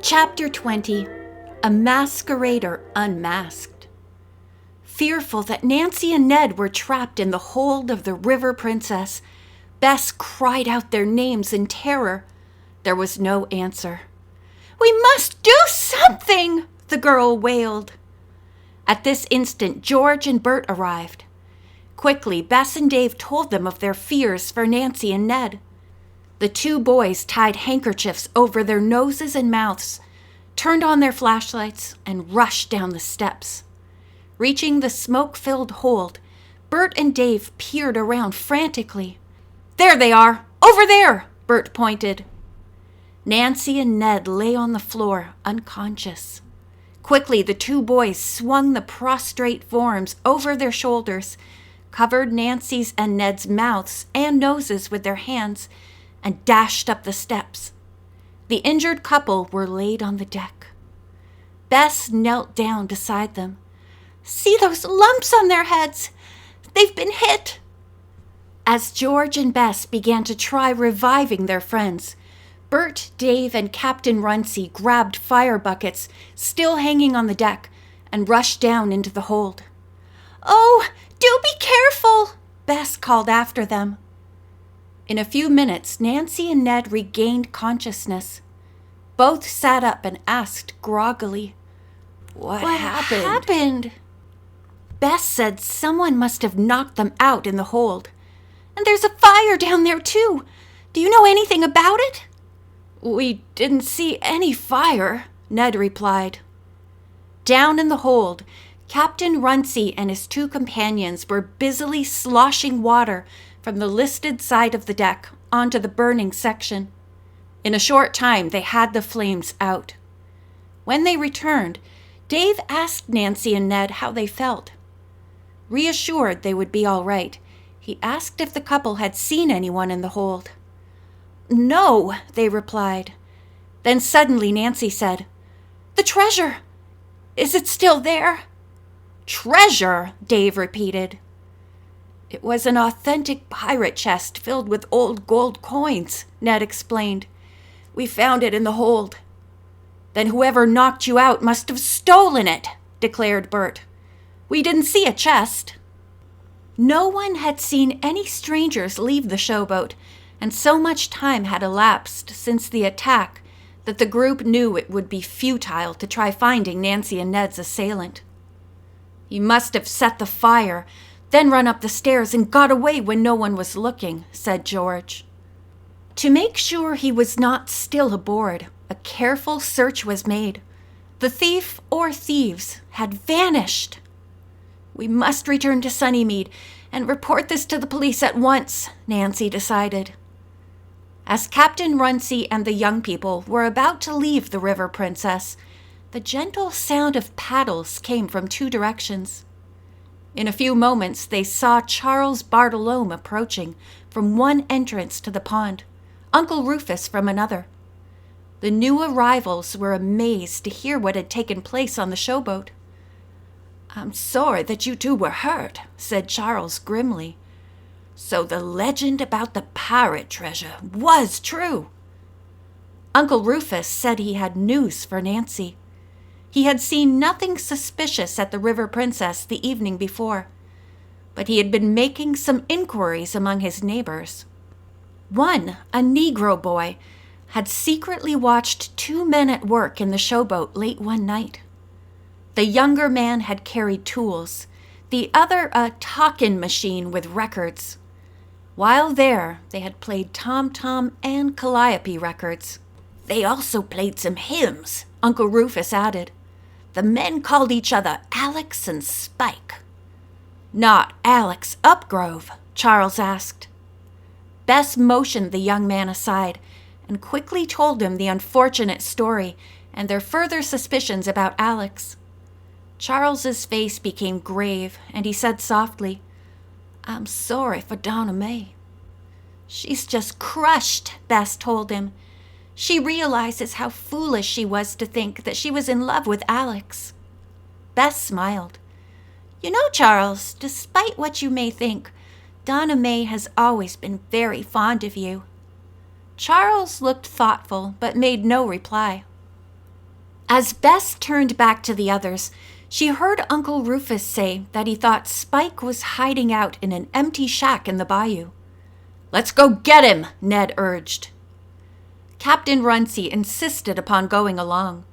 Chapter 20. A Masquerader Unmasked. Fearful that Nancy and Ned were trapped in the hold of the River Princess, Bess cried out their names in terror. There was no answer. "We must do something!" the girl wailed. At this instant, George and Bert arrived. Quickly, Bess and Dave told them of their fears for Nancy and Ned. The two boys tied handkerchiefs over their noses and mouths, turned on their flashlights, and rushed down the steps. Reaching the smoke-filled hold, Bert and Dave peered around frantically. "There they are! Over there!" Bert pointed. Nancy and Ned lay on the floor, unconscious. Quickly, the two boys swung the prostrate forms over their shoulders, covered Nancy's and Ned's mouths and noses with their hands, and dashed up the steps. The injured couple were laid on the deck. Bess knelt down beside them. "See those lumps on their heads? They've been hit." As George and Bess began to try reviving their friends, Bert, Dave, and Captain Runcie grabbed fire buckets still hanging on the deck and rushed down into the hold. "Oh, do be careful!" Bess called after them. In a few minutes, Nancy and Ned regained consciousness. Both sat up and asked groggily, What happened? Bess said someone must have knocked them out in the hold. "And there's a fire down there, too. Do you know anything about it?" "We didn't see any fire," Ned replied. Down in the hold, Captain Runcie and his two companions were busily sloshing water from the listed side of the deck onto the burning section. In a short time, they had the flames out. When they returned, Dave asked Nancy and Ned how they felt. Reassured they would be all right, he asked if the couple had seen anyone in the hold. "No," they replied. Then suddenly Nancy said, "The treasure! Is it still there?" "Treasure?" Dave repeated. "It was an authentic pirate chest filled with old gold coins," Ned explained. "We found it in the hold." "Then whoever knocked you out must have stolen it," declared Bert. "We didn't see a chest." No one had seen any strangers leave the showboat, and so much time had elapsed since the attack that the group knew it would be futile to try finding Nancy and Ned's assailant. "He must have set the fire, then run up the stairs and got away when no one was looking," said George. To make sure he was not still aboard, a careful search was made. The thief or thieves had vanished. "We must return to Sunnymead and report this to the police at once," Nancy decided. As Captain Runcie and the young people were about to leave the River Princess, the gentle sound of paddles came from two directions. In a few moments, they saw Charles Bartolome approaching from one entrance to the pond, Uncle Rufus from another. The new arrivals were amazed to hear what had taken place on the showboat. "I'm sorry that you two were hurt," said Charles grimly. "So the legend about the pirate treasure was true." Uncle Rufus said he had news for Nancy. He had seen nothing suspicious at the River Princess the evening before, but he had been making some inquiries among his neighbors. One, a Negro boy, had secretly watched two men at work in the showboat late one night. The younger man had carried tools, the other a talk-in machine with records. While there, they had played tom-tom and calliope records. "They also played some hymns," Uncle Rufus added. "The men called each other Alex and Spike." "Not Alex Upgrove?" Charles asked. Bess motioned the young man aside and quickly told him the unfortunate story and their further suspicions about Alex. Charles's face became grave, and he said softly, "I'm sorry for Donna May." "She's just crushed," Bess told him. "She realizes how foolish she was to think that she was in love with Alex." Bess smiled. "You know, Charles, despite what you may think, Donna May has always been very fond of you." Charles looked thoughtful, but made no reply. As Bess turned back to the others, she heard Uncle Rufus say that he thought Spike was hiding out in an empty shack in the bayou. "Let's go get him," Ned urged. Captain Runcie insisted upon going along.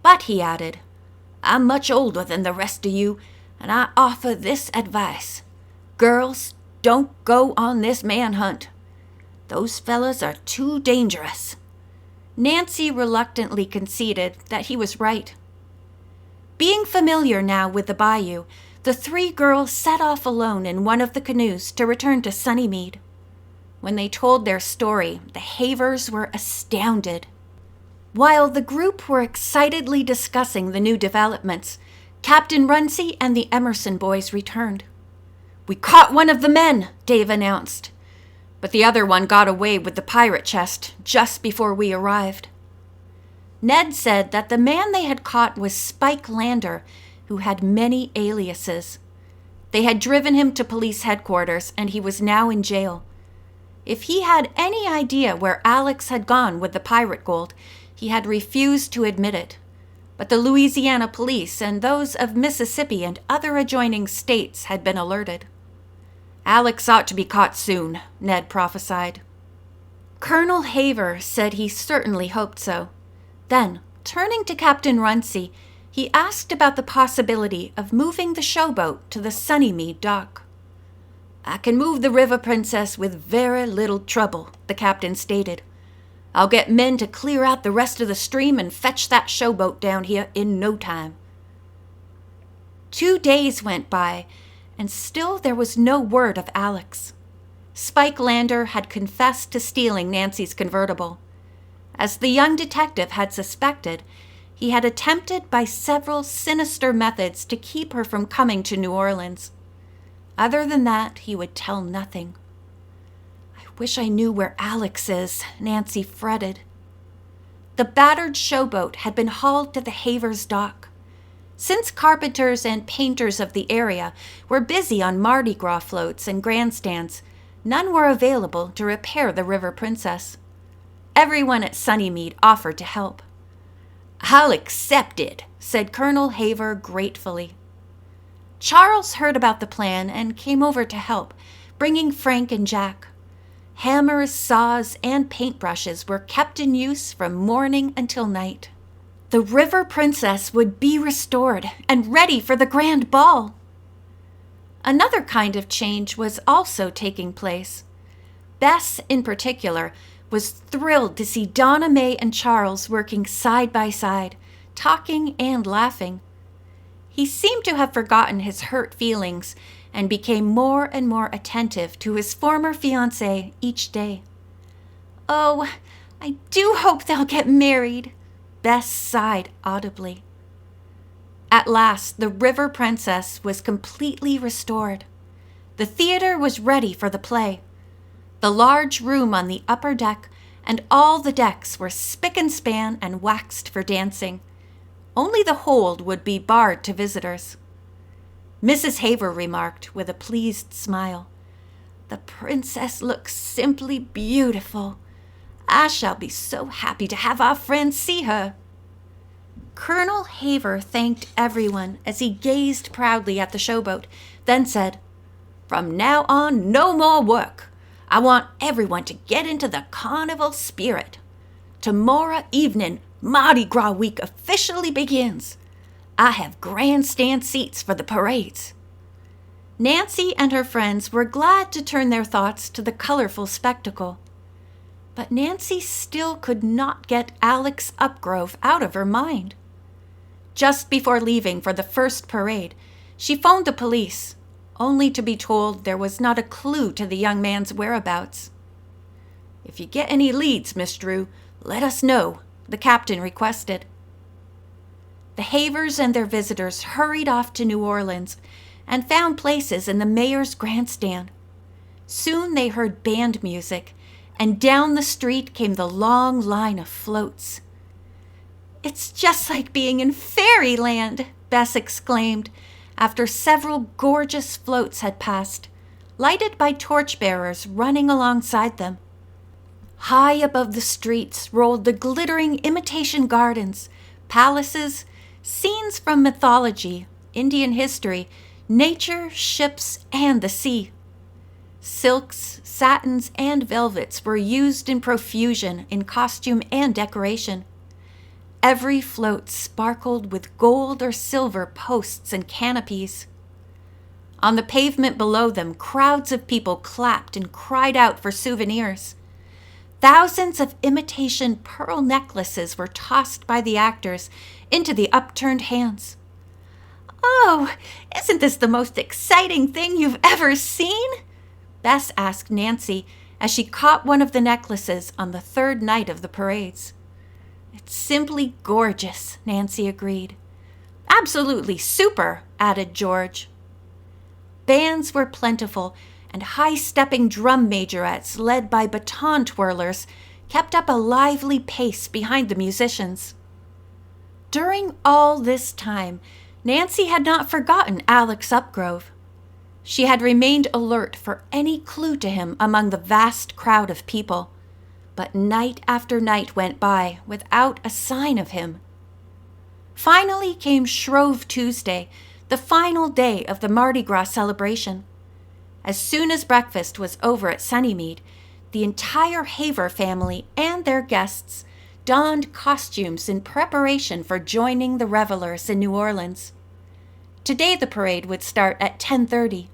But he added, "I'm much older than the rest of you, and I offer this advice. Girls, don't go on this manhunt. Those fellas are too dangerous." Nancy reluctantly conceded that he was right. Being familiar now with the bayou, the three girls set off alone in one of the canoes to return to Sunnymead. When they told their story, the Havers were astounded. While the group were excitedly discussing the new developments, Captain Runcie and the Emerson boys returned. "We caught one of the men," Dave announced. "But the other one got away with the pirate chest just before we arrived." Ned said that the man they had caught was Spike Lander, who had many aliases. They had driven him to police headquarters, and he was now in jail. If he had any idea where Alex had gone with the pirate gold, he had refused to admit it. But the Louisiana police and those of Mississippi and other adjoining states had been alerted. "Alex ought to be caught soon," Ned prophesied. Colonel Haver said he certainly hoped so. Then, turning to Captain Runcie, he asked about the possibility of moving the showboat to the Sunnymead dock. "I can move the River Princess with very little trouble," the captain stated. "I'll get men to clear out the rest of the stream and fetch that showboat down here in no time." 2 days went by, and still there was no word of Alex. Spike Lander had confessed to stealing Nancy's convertible. As the young detective had suspected, he had attempted by several sinister methods to keep her from coming to New Orleans. Other than that, he would tell nothing. "I wish I knew where Alex is," Nancy fretted. The battered showboat had been hauled to the Havers' dock. Since carpenters and painters of the area were busy on Mardi Gras floats and grandstands, none were available to repair the River Princess. Everyone at Sunnymead offered to help. "I'll accept it," said Colonel Haver gratefully. Charles heard about the plan and came over to help, bringing Frank and Jack. Hammers, saws, and paintbrushes were kept in use from morning until night. The River Princess would be restored and ready for the grand ball. Another kind of change was also taking place. Bess, in particular, was thrilled to see Donna Mae and Charles working side by side, talking and laughing. He seemed to have forgotten his hurt feelings and became more and more attentive to his former fiancée each day. "Oh, I do hope they'll get married," Bess sighed audibly. At last, the River Princess was completely restored. The theater was ready for the play. The large room on the upper deck and all the decks were spick and span and waxed for dancing. Only the hold would be barred to visitors. Mrs. Haver remarked with a pleased smile, "The princess looks simply beautiful. I shall be so happy to have our friends see her." Colonel Haver thanked everyone as he gazed proudly at the showboat, then said, "From now on, no more work. I want everyone to get into the carnival spirit. Tomorrow evening, Mardi Gras week officially begins. I have grandstand seats for the parades." Nancy and her friends were glad to turn their thoughts to the colorful spectacle. But Nancy still could not get Alex Upgrove out of her mind. Just before leaving for the first parade, she phoned the police, only to be told there was not a clue to the young man's whereabouts. "If you get any leads, Miss Drew, let us know," the captain requested. The Havers and their visitors hurried off to New Orleans and found places in the mayor's grandstand. Soon they heard band music, and down the street came the long line of floats. "It's just like being in fairyland," Bess exclaimed, after several gorgeous floats had passed, lighted by torchbearers running alongside them. High above the streets rolled the glittering imitation gardens, Palaces, scenes from mythology, Indian history, nature, ships, and the sea. Silks, satins, and velvets were used in profusion in costume and decoration. Every float sparkled with gold or silver posts and canopies. On the pavement below them, crowds of people clapped and cried out for souvenirs. Thousands of imitation pearl necklaces were tossed by the actors into the upturned hands. "Oh, isn't this the most exciting thing you've ever seen?" Bess asked Nancy as she caught one of the necklaces on the third night of the parades. "It's simply gorgeous," Nancy agreed. "Absolutely super," added George. Bands were plentiful, and high-stepping drum majorettes led by baton twirlers kept up a lively pace behind the musicians. During all this time, Nancy had not forgotten Alex Upgrove. She had remained alert for any clue to him among the vast crowd of people, but night after night went by without a sign of him. Finally came Shrove Tuesday, the final day of the Mardi Gras celebration. As soon as breakfast was over at Sunnymead, the entire Haver family and their guests donned costumes in preparation for joining the revelers in New Orleans. Today the parade would start at 10:30.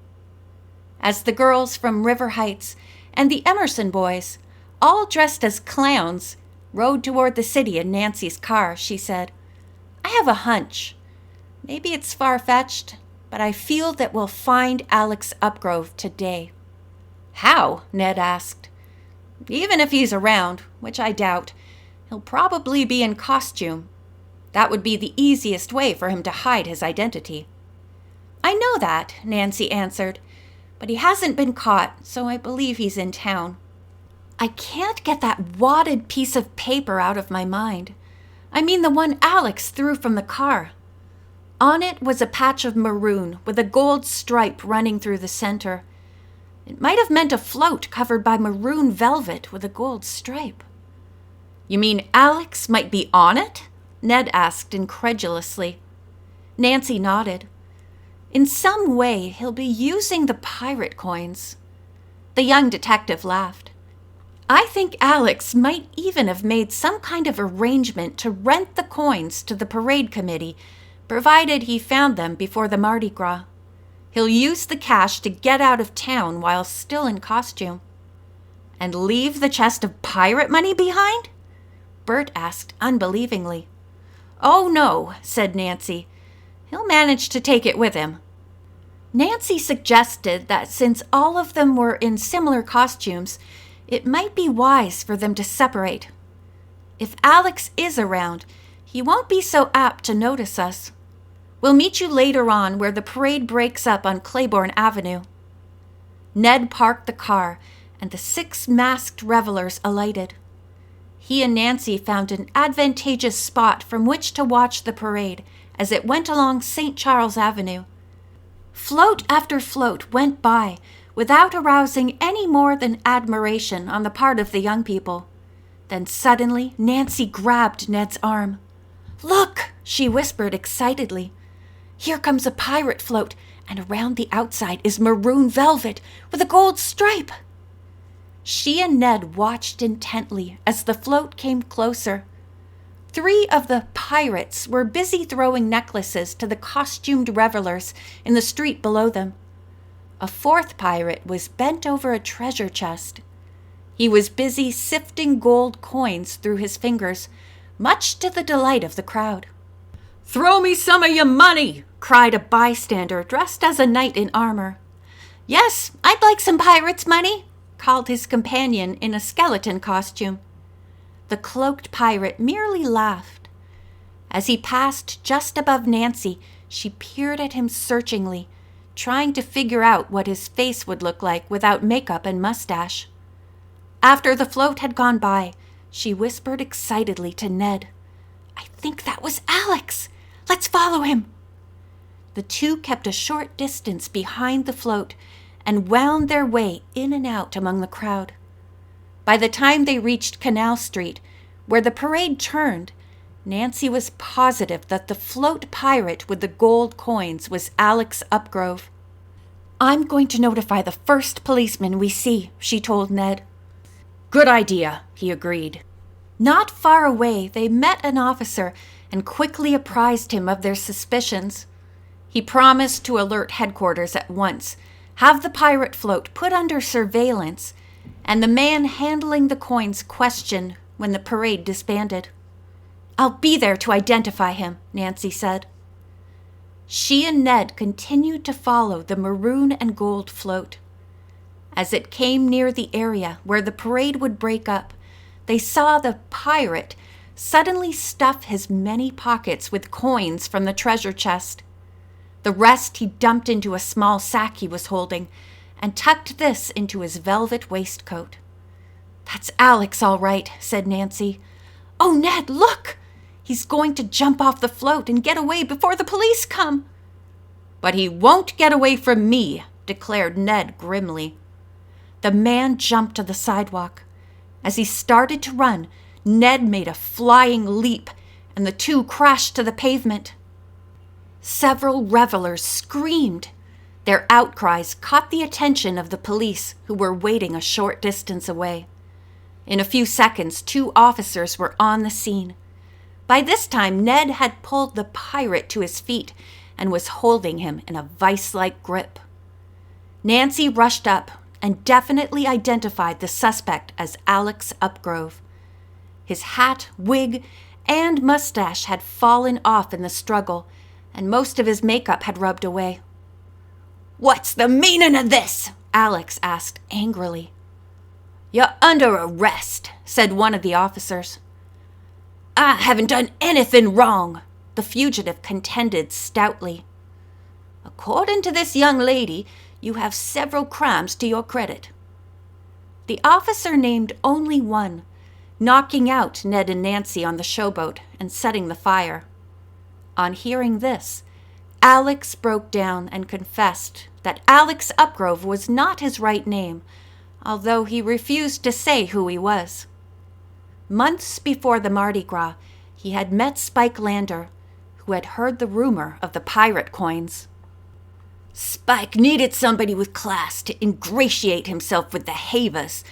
As the girls from River Heights and the Emerson boys, all dressed as clowns, rode toward the city in Nancy's car, she said, "I have a hunch. Maybe it's far-fetched, but I feel that we'll find Alex Upgrove today." "How?" Ned asked. "Even if he's around, which I doubt, he'll probably be in costume. That would be the easiest way for him to hide his identity." "I know that," Nancy answered, "but he hasn't been caught, so I believe he's in town." "I can't get that wadded piece of paper out of my mind. I mean the one Alex threw from the car." On it was a patch of maroon with a gold stripe running through the center. It might have meant a float covered by maroon velvet with a gold stripe. "You mean Alex might be on it?" Ned asked incredulously. Nancy nodded. "In some way, he'll be using the pirate coins." The young detective laughed. "I think Alex might even have made some kind of arrangement to rent the coins to the parade committee, provided he found them before the Mardi Gras. He'll use the cash to get out of town while still in costume." "And leave the chest of pirate money behind?" Bert asked unbelievingly. "Oh, no," said Nancy. "He'll manage to take it with him." Nancy suggested that since all of them were in similar costumes, it might be wise for them to separate. "If Alex is around, he won't be so apt to notice us. We'll meet you later on where the parade breaks up on Claiborne Avenue." Ned parked the car, and the 6 masked revelers alighted. He and Nancy found an advantageous spot from which to watch the parade as it went along St. Charles Avenue. Float after float went by without arousing any more than admiration on the part of the young people. Then suddenly Nancy grabbed Ned's arm. "Look!" she whispered excitedly. "Here comes a pirate float, and around the outside is maroon velvet with a gold stripe." She and Ned watched intently as the float came closer. 3 of the pirates were busy throwing necklaces to the costumed revelers in the street below them. A 4th pirate was bent over a treasure chest. He was busy sifting gold coins through his fingers, much to the delight of the crowd. "Throw me some of your money!" cried a bystander dressed as a knight in armor. "Yes, I'd like some pirate's money," called his companion in a skeleton costume. The cloaked pirate merely laughed. As he passed just above Nancy, she peered at him searchingly, trying to figure out what his face would look like without makeup and mustache. After the float had gone by, she whispered excitedly to Ned, "I think that was Alex. Let's follow him." The 2 kept a short distance behind the float and wound their way in and out among the crowd. By the time they reached Canal Street, where the parade turned, Nancy was positive that the float pirate with the gold coins was Alex Upgrove. "I'm going to notify the first policeman we see," she told Ned. "Good idea," he agreed. Not far away, they met an officer and quickly apprised him of their suspicions. He promised to alert headquarters at once, have the pirate float put under surveillance, and the man handling the coins questioned when the parade disbanded. "I'll be there to identify him," Nancy said. She and Ned continued to follow the maroon and gold float. As it came near the area where the parade would break up, they saw the pirate suddenly stuff his many pockets with coins from the treasure chest. The rest he dumped into a small sack he was holding and tucked this into his velvet waistcoat. "That's Alex, all right," said Nancy. "Oh, Ned, look! He's going to jump off the float and get away before the police come." "But he won't get away from me," declared Ned grimly. The man jumped to the sidewalk. As he started to run, Ned made a flying leap, and the two crashed to the pavement. Several revelers screamed. Their outcries caught the attention of the police, who were waiting a short distance away. In a few seconds, 2 officers were on the scene. By this time, Ned had pulled the pirate to his feet and was holding him in a vice-like grip. Nancy rushed up and definitely identified the suspect as Alex Upgrove. His hat, wig, and mustache had fallen off in the struggle, and most of his makeup had rubbed away. "What's the meaning of this?" Alex asked angrily. "You're under arrest," said one of the officers. "I haven't done anything wrong," the fugitive contended stoutly. "According to this young lady, you have several crimes to your credit." The officer named only one, knocking out Ned and Nancy on the showboat and setting the fire. On hearing this, Alex broke down and confessed that Alex Upgrove was not his right name, although he refused to say who he was. Months before the Mardi Gras, he had met Spike Lander, who had heard the rumor of the pirate coins. "Spike needed somebody with class to ingratiate himself with the Havers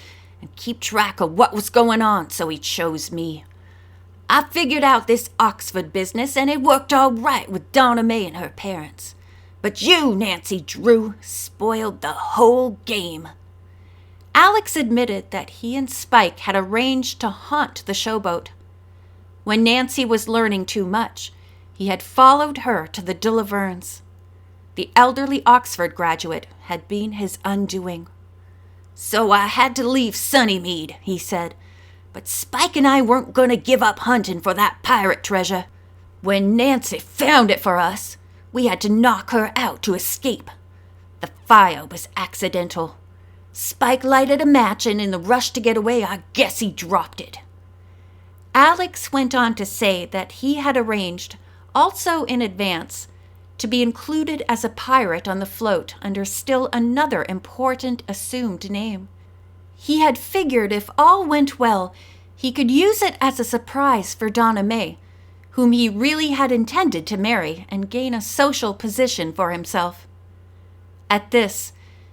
and keep track of what was going on, so he chose me. I figured out this Oxford business, and it worked all right with Donna May and her parents. But you, Nancy Drew, spoiled the whole game." Alex admitted that he and Spike had arranged to haunt the showboat. When Nancy was learning too much, he had followed her to the de la Verne's. The elderly Oxford graduate had been his undoing. "So I had to leave Sunnymead," he said. "But Spike and I weren't going to give up hunting for that pirate treasure. When Nancy found it for us, we had to knock her out to escape. The fire was accidental. Spike lighted a match, and in the rush to get away, I guess he dropped it." Alex went on to say that he had arranged, also in advance, to be included as a pirate on the float under still another important assumed name. He had figured if all went well, he could use it as a surprise for Donna May, whom he really had intended to marry and gain a social position for himself. At this,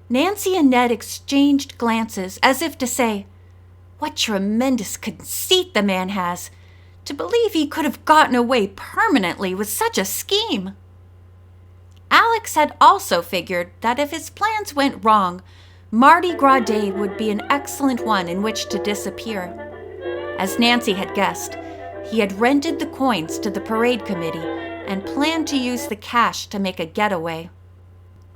Nancy and Ned exchanged glances as if to say, "What tremendous conceit the man has! To believe he could have gotten away permanently with such a scheme!" Alex had also figured that if his plans went wrong, Mardi Gras Day would be an excellent one in which to disappear. As Nancy had guessed, he had rented the coins to the parade committee and planned to use the cash to make a getaway.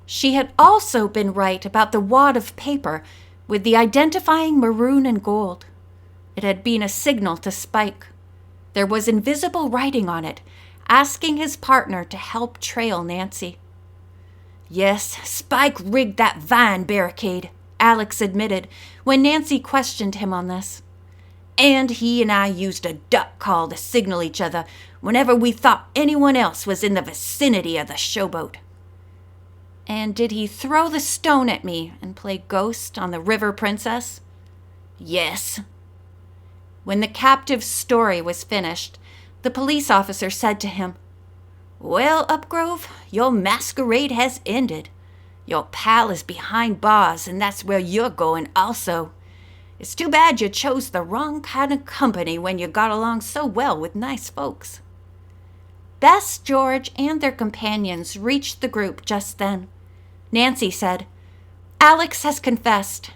She had also been right about the wad of paper with the identifying maroon and gold. It had been a signal to Spike. There was invisible writing on it, asking his partner to help trail Nancy. "Yes, Spike rigged that vine barricade," Alex admitted when Nancy questioned him on this. "And he and I used a duck call to signal each other whenever we thought anyone else was in the vicinity of the showboat." "And did he throw the stone at me and play ghost on the River Princess?" "Yes." When the captive's story was finished, The police officer said to him, "Well, Upgrove, your masquerade has ended. Your pal is behind bars, and that's where you're going also. It's too bad you chose the wrong kind of company when you got along so well with nice folks." Bess, George, and their companions reached the group just then. Nancy said, "Alex has confessed,"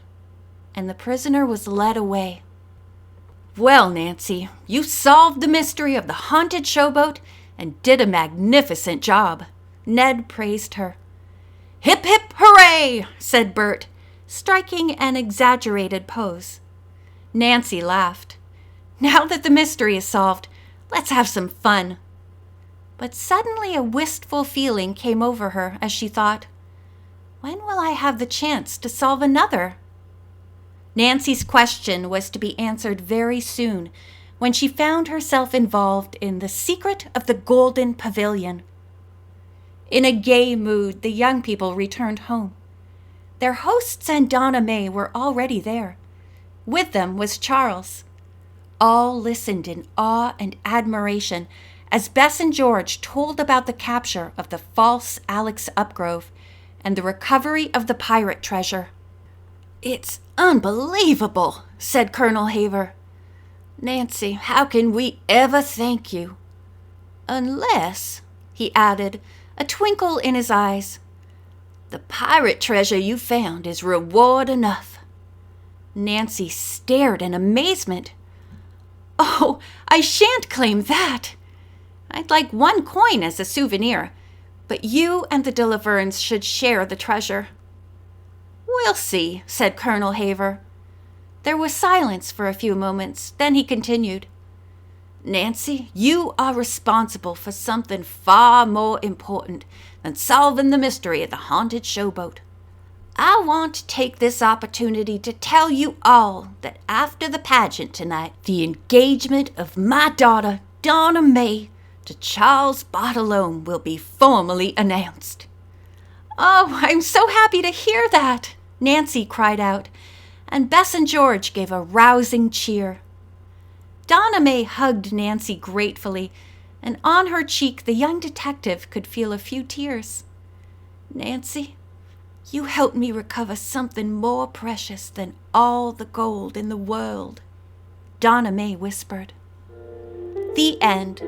and the prisoner was led away. "Well, Nancy, you solved the mystery of the haunted showboat and did a magnificent job," Ned praised her. "Hip, hip, hooray!" said Bert, striking an exaggerated pose. Nancy laughed. "Now that the mystery is solved, let's have some fun." But suddenly a wistful feeling came over her as she thought, "When will I have the chance to solve another?" Nancy's question was to be answered very soon, when she found herself involved in The Secret of the Golden Pavilion. In a gay mood, the young people returned home. Their hosts and Donna May were already there. With them was Charles. All listened in awe and admiration as Bess and George told about the capture of the false Alex Upgrove and the recovery of the pirate treasure. "It's unbelievable," said Colonel Haver. "Nancy, how can we ever thank you? Unless," he added, a twinkle in his eyes, "the pirate treasure you found is reward enough." Nancy stared in amazement. "Oh, I shan't claim that. I'd like 1 coin as a souvenir, but you and the de la Vernes should share the treasure." "We'll see," said Colonel Haver. There was silence for a few moments. Then he continued, "Nancy, you are responsible for something far more important than solving the mystery of the haunted showboat. I want to take this opportunity to tell you all that after the pageant tonight, the engagement of my daughter, Donna May, to Charles Bartolome will be formally announced." "Oh, I'm so happy to hear that," Nancy cried out, and Bess and George gave a rousing cheer. Donna May hugged Nancy gratefully, and on her cheek the young detective could feel a few tears. "Nancy, you helped me recover something more precious than all the gold in the world," Donna May whispered. The end.